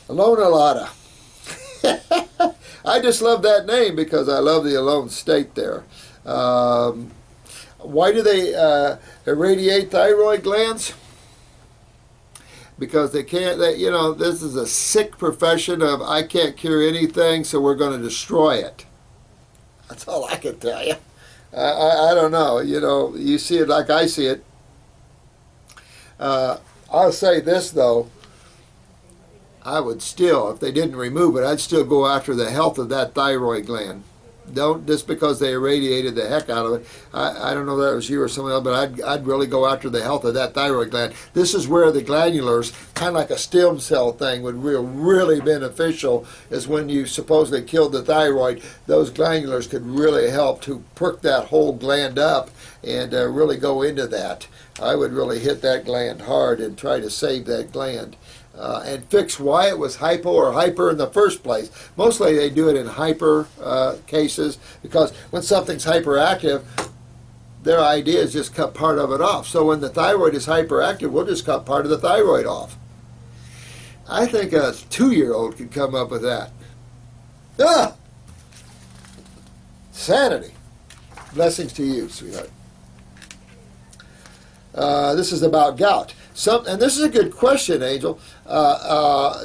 Alone-a-lotta. I just love that name because I love the alone state there. Why do they irradiate thyroid glands? Because they can't, this is a sick profession of I can't cure anything, so we're going to destroy it. That's all I can tell you. I don't know. You see it like I see it. I'll say this, though. I would still, if they didn't remove it, I'd still go after the health of that thyroid gland. Don't, just because they irradiated the heck out of it. I don't know if that was you or someone else, but I'd really go after the health of that thyroid gland. This is where the glandulars, kind of like a stem cell thing, would really beneficial, is when you supposedly killed the thyroid, those glandulars could really help to perk that whole gland up and really go into that. I would really hit that gland hard and try to save that gland. And fix why it was hypo or hyper in the first place. Mostly they do it in hyper cases, because when something's hyperactive, their idea is just cut part of it off. So when the thyroid is hyperactive, we'll just cut part of the thyroid off. I think a 2-year-old could come up with that. Ah! Sanity. Blessings to you, sweetheart. This is about gout. And this is a good question, Angel.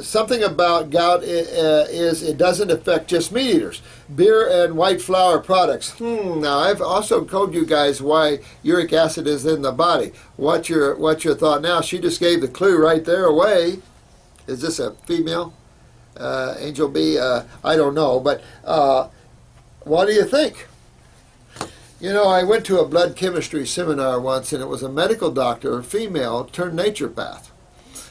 Something about gout is it doesn't affect just meat eaters. Beer and white flour products. Now, I've also told you guys why uric acid is in the body. What's your thought now? She just gave the clue right there away. Is this a female? Angel B? I don't know, but what do you think? I went to a blood chemistry seminar once, and it was a medical doctor, a female, turned naturopath.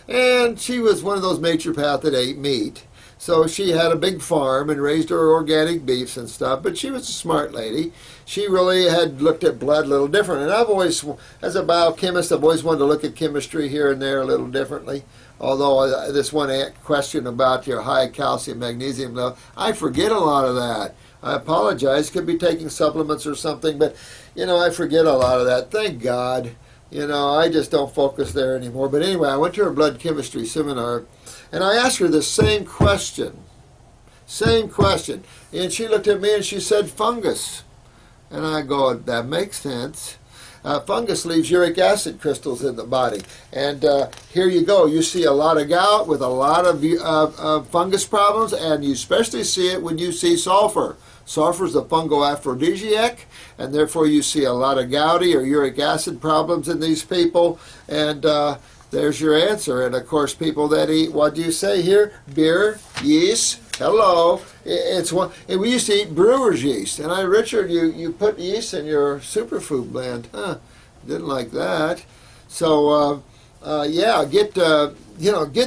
And she was one of those naturopaths that ate meat. So she had a big farm and raised her organic beefs and stuff, but she was a smart lady. She really had looked at blood a little different. And I've always, as a biochemist, I've always wanted to look at chemistry here and there a little differently. Although this one question about your high calcium, magnesium level, I forget a lot of that. I apologize. Could be taking supplements or something, but, I forget a lot of that. Thank God. I just don't focus there anymore. But anyway, I went to her blood chemistry seminar, and I asked her the same question. Same question. And she looked at me and she said, fungus. And I go, that makes sense. Fungus leaves uric acid crystals in the body. And here you go. You see a lot of gout with a lot of fungus problems, and you especially see it when you see sulfur. Sulfur is a fungal aphrodisiac, and therefore you see a lot of gouty or uric acid problems in these people. And there's your answer. And of course, people that eat, what do you say here? Beer, yeast. Hello. It's one. And we used to eat brewer's yeast. And Richard, you put yeast in your superfood blend. Didn't like that. So yeah, get the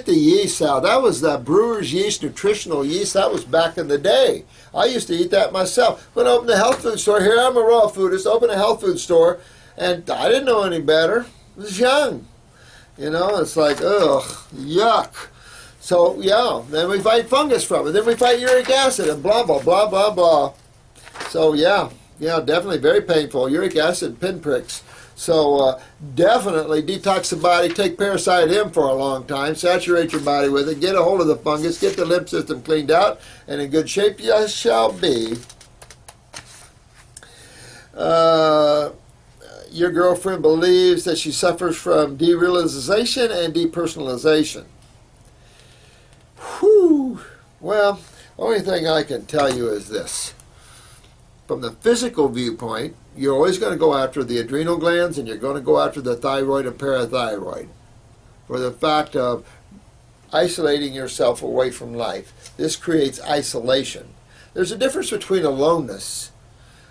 yeast out. That was the brewer's yeast, nutritional yeast. That was back in the day. I used to eat that myself. When I opened a health food store, here I'm a raw foodist, opened a health food store, and I didn't know any better. I was young. It's like, ugh, yuck. So, yeah, then we fight fungus from it. Then we fight uric acid and blah, blah, blah, blah, blah. So, yeah, definitely very painful. Uric acid pinpricks. So, definitely detox the body, take Parasite M for a long time, saturate your body with it, get a hold of the fungus, get the lymph system cleaned out, and in good shape you shall be. Your girlfriend believes that she suffers from derealization and depersonalization. Whew. Well, the only thing I can tell you is this. From the physical viewpoint, you're always going to go after the adrenal glands, and you're going to go after the thyroid and parathyroid for the fact of isolating yourself away from life. This creates isolation. There's a difference between aloneness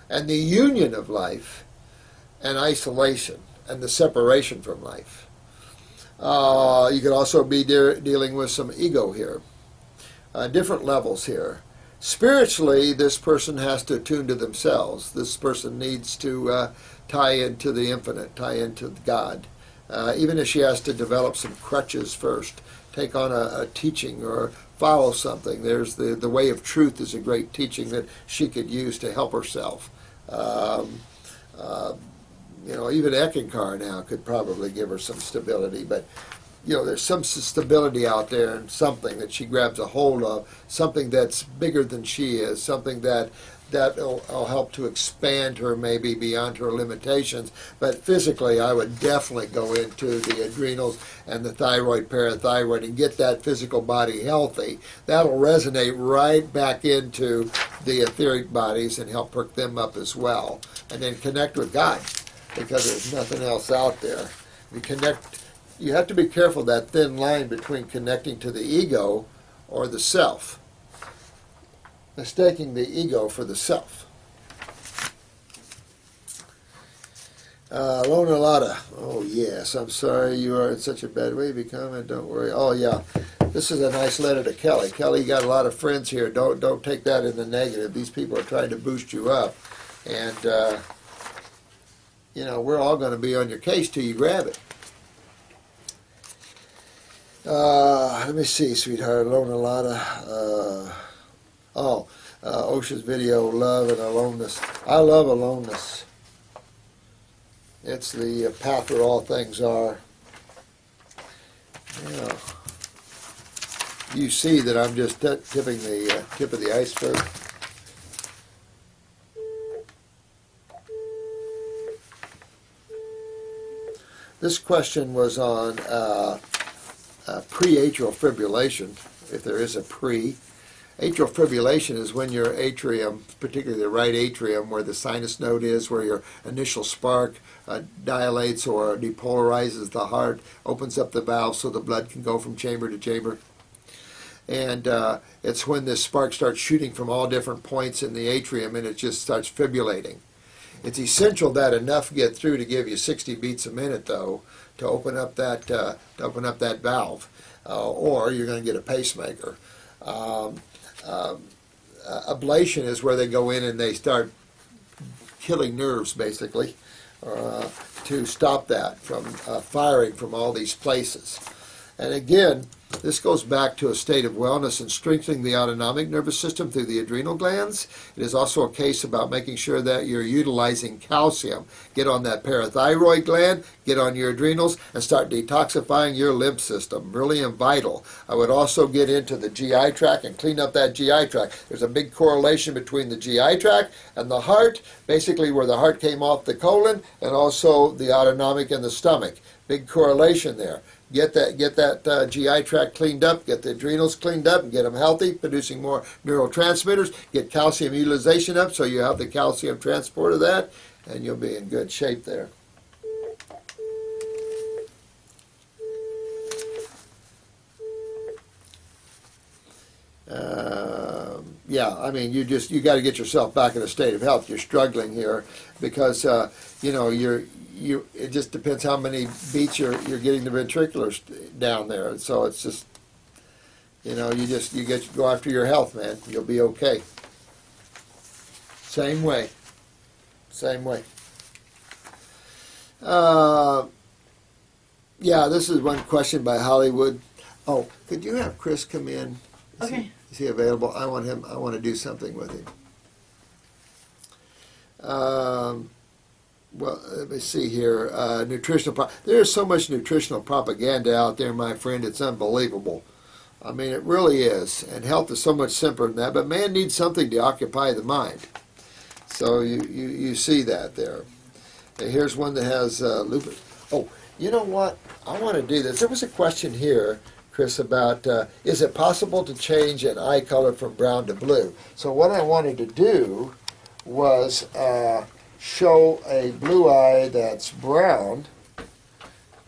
and the union of life and isolation and the separation from life. You could also be dealing with some ego here. Different levels here. Spiritually, this person has to attune to themselves. This person needs to tie into the infinite, tie into God. Even if she has to develop some crutches first, take on a teaching or follow something. There's the way of truth is a great teaching that she could use to help herself. Even Eckankar now could probably give her some stability, but there's some stability out there and something that she grabs a hold of, something that's bigger than she is, something that'll help to expand her maybe beyond her limitations. But physically, I would definitely go into the adrenals and the thyroid, parathyroid, and get that physical body healthy. That'll resonate right back into the etheric bodies and help perk them up as well. And then connect with God, because there's nothing else out there. You have to be careful that thin line between connecting to the ego or the self, mistaking the ego for the self. Lona Lotta. Oh, yes, I'm sorry you are in such a bad way. Become it, don't worry. Oh, yeah. This is a nice letter to Kelly. Kelly, you got a lot of friends here. Don't take that in the negative. These people are trying to boost you up. And, we're all going to be on your case till you grab it. Let me see, sweetheart. Lona Lotta. Osha's video, Love and Aloneness. I love aloneness. It's the path where all things are. You see that I'm just tipping the tip of the iceberg. This question was on pre-atrial fibrillation, if there is a pre. Atrial fibrillation is when your atrium, particularly the right atrium, where the sinus node is, where your initial spark dilates or depolarizes the heart, opens up the valve so the blood can go from chamber to chamber. And it's when this spark starts shooting from all different points in the atrium and it just starts fibrillating. It's essential that enough get through to give you 60 beats a minute, though, to open up that valve, or you're going to get a pacemaker. Ablation is where they go in and they start killing nerves, basically, to stop that from firing from all these places. And again, this goes back to a state of wellness and strengthening the autonomic nervous system through the adrenal glands. It is also a case about making sure that you're utilizing calcium. Get on that parathyroid gland, get on your adrenals, and start detoxifying your lymph system. Really and vital. I would also get into the GI tract and clean up that GI tract. There's a big correlation between the GI tract and the heart, basically where the heart came off the colon, and also the autonomic and the stomach. Big correlation there. Get that GI tract cleaned up, get the adrenals cleaned up, and get them healthy, producing more neurotransmitters. Get calcium utilization up so you have the calcium transport of that, and you'll be in good shape there. Yeah, I mean, you got to get yourself back in a state of health. You're struggling here because it just depends how many beats you're getting the ventriculars down there. So it's just, go after your health, man. You'll be okay. Same way. Yeah, this is one question by Hollywood. Oh, could you have Chris come in? Okay. Is he available? I want to do something with him. Well, let me see here. There's so much nutritional propaganda out there, my friend. It's unbelievable. I mean, it really is. And health is so much simpler than that. But man needs something to occupy the mind. So you see that there. And here's one that has lupus. Oh, you know what? I want to do this. There was a question here, Chris, about is it possible to change an eye color from brown to blue? So what I wanted to do was show a blue eye that's brown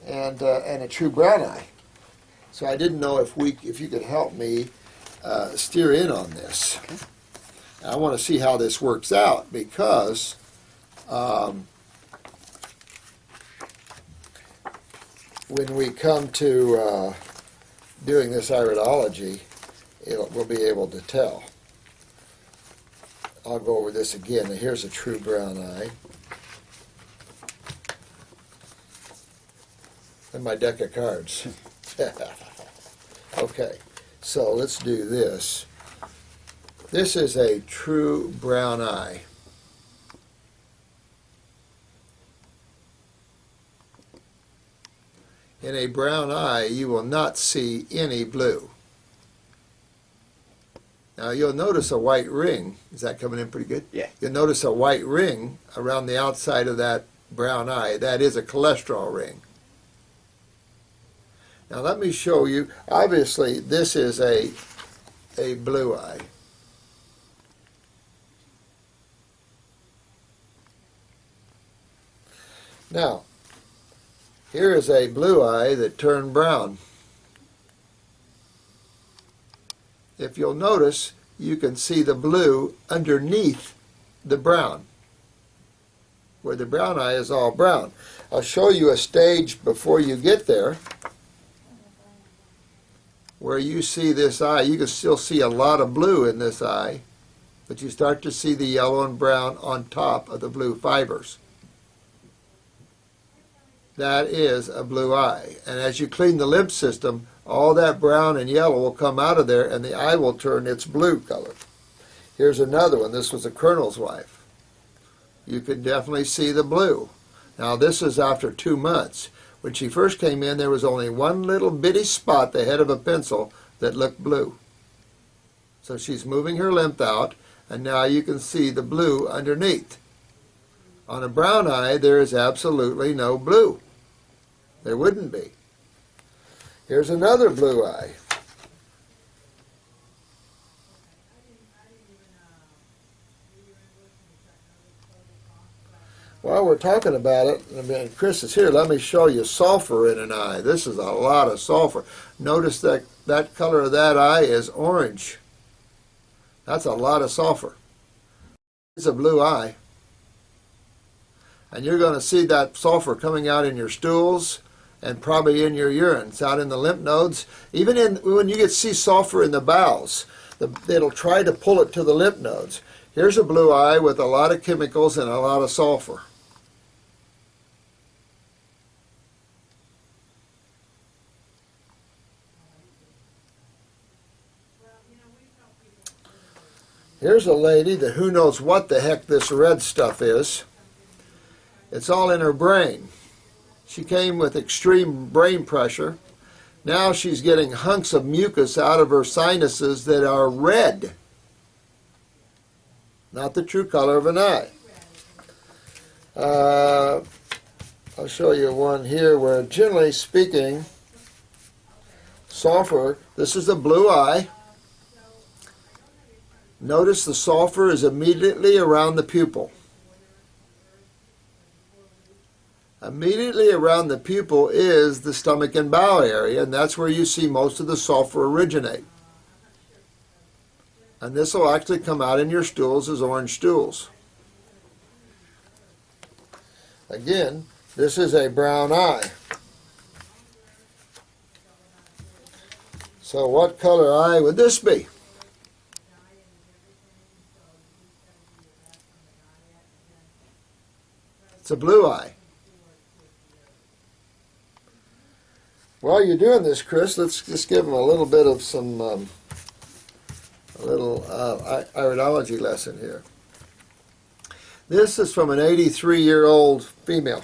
and a true brown eye. So I didn't know if you could help me steer in on this. Okay. I want to see how this works out because when we come to doing this iridology, we'll be able to tell. I'll go over this again. Here's a true brown eye. And my deck of cards. Okay, so let's do this. This is a true brown eye. in a brown eye, you will not see any blue. Now you'll notice a white ring. Is that coming in pretty good? Yeah. You'll notice a white ring around the outside of that brown eye. That is a cholesterol ring. Now let me show you. Obviously, this is a blue eye. Now, here is a blue eye that turned brown. If you'll notice, you can see the blue underneath the brown, where the brown eye is all brown. I'll show you a stage before you get there where you see this eye. You can still see a lot of blue in this eye, but you start to see the yellow and brown on top of the blue fibers. That is a blue eye. And as you clean the lymph system, all that brown and yellow will come out of there and the eye will turn its blue color. Here's another one. This was a colonel's wife. You can definitely see the blue. Now this is after 2 months. When she first came in, there was only one little bitty spot, the head of a pencil, that looked blue. So she's moving her lymph out, and now you can see the blue underneath. On a brown eye, there is absolutely no blue. There wouldn't be. Here's another blue eye. While we're talking about it, and Chris is here, let me show you sulfur in an eye. This is a lot of sulfur. Notice that that color of that eye is orange. That's a lot of sulfur. It's a blue eye. And you're going to see that sulfur coming out in your stools and probably in your urine. It's out in the lymph nodes. Even when you see sulfur in the bowels, it'll try to pull it to the lymph nodes. Here's a blue eye with a lot of chemicals and a lot of sulfur. Here's a lady that who knows what the heck this red stuff is. It's all in her brain. She came with extreme brain pressure. Now she's getting hunks of mucus out of her sinuses that are red. Not the true color of an eye. I'll show you one here where, generally speaking, sulfur, this is a blue eye. Notice the sulfur is immediately around the pupil. Immediately around the pupil is the stomach and bowel area, and that's where you see most of the sulfur originate. And this will actually come out in your stools as orange stools. Again, this is a brown eye. So what color eye would this be? It's a blue eye. While you're doing this, Chris, let's just give them a little bit of some, iridology lesson here. This is from an 83-year-old female.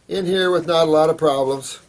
In here with not a lot of problems.